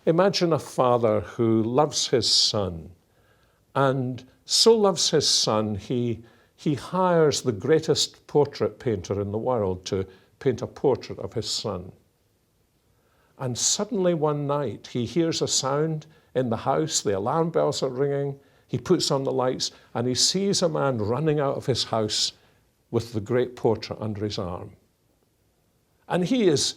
Imagine a father who loves his son, and so loves his son, he hires the greatest portrait painter in the world to paint a portrait of his son. And suddenly one night he hears a sound in the house, the alarm bells are ringing, he puts on the lights, and he sees a man running out of his house with the great portrait under his arm. And he is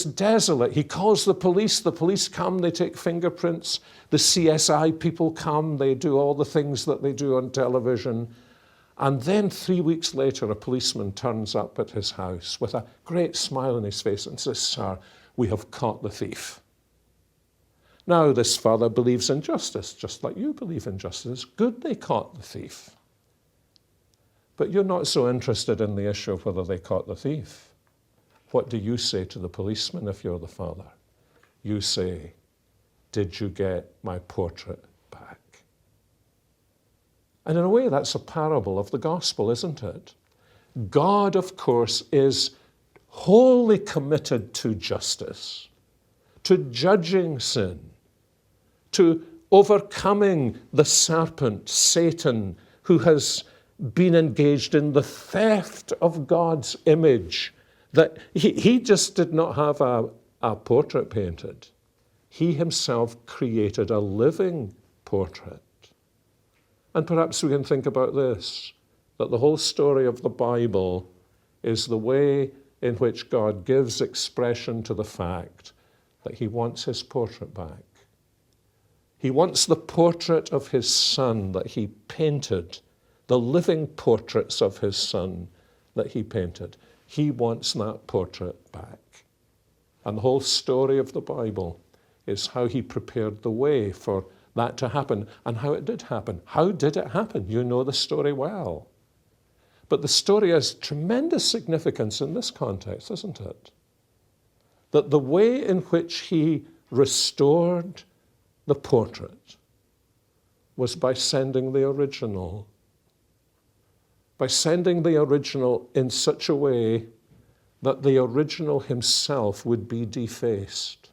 desolate. He calls the police come, they take fingerprints, the CSI people come, they do all the things that they do on television. And then 3 weeks later, a policeman turns up at his house with a great smile on his face and says, "Sir, we have caught the thief." Now, this father believes in justice, just like you believe in justice. Good they caught the thief. But you're not so interested in the issue of whether they caught the thief. What do you say to the policeman if you're the father? You say, "Did you get my portrait back?" And in a way, that's a parable of the gospel, isn't it? God, of course, is wholly committed to justice, to judging sin, to overcoming the serpent, Satan, who has been engaged in the theft of God's image. That he just did not have a portrait painted. He himself created a living portrait. And perhaps we can think about this, that the whole story of the Bible is the way in which God gives expression to the fact that he wants his portrait back. He wants the portrait of his son that he painted, the living portraits of his son that he painted. He wants that portrait back. And the whole story of the Bible is how he prepared the way for that to happen and how it did happen. How did it happen? You know the story well. But the story has tremendous significance in this context, isn't it? That the way in which he restored the portrait was by sending the original. By sending the original in such a way that the original himself would be defaced.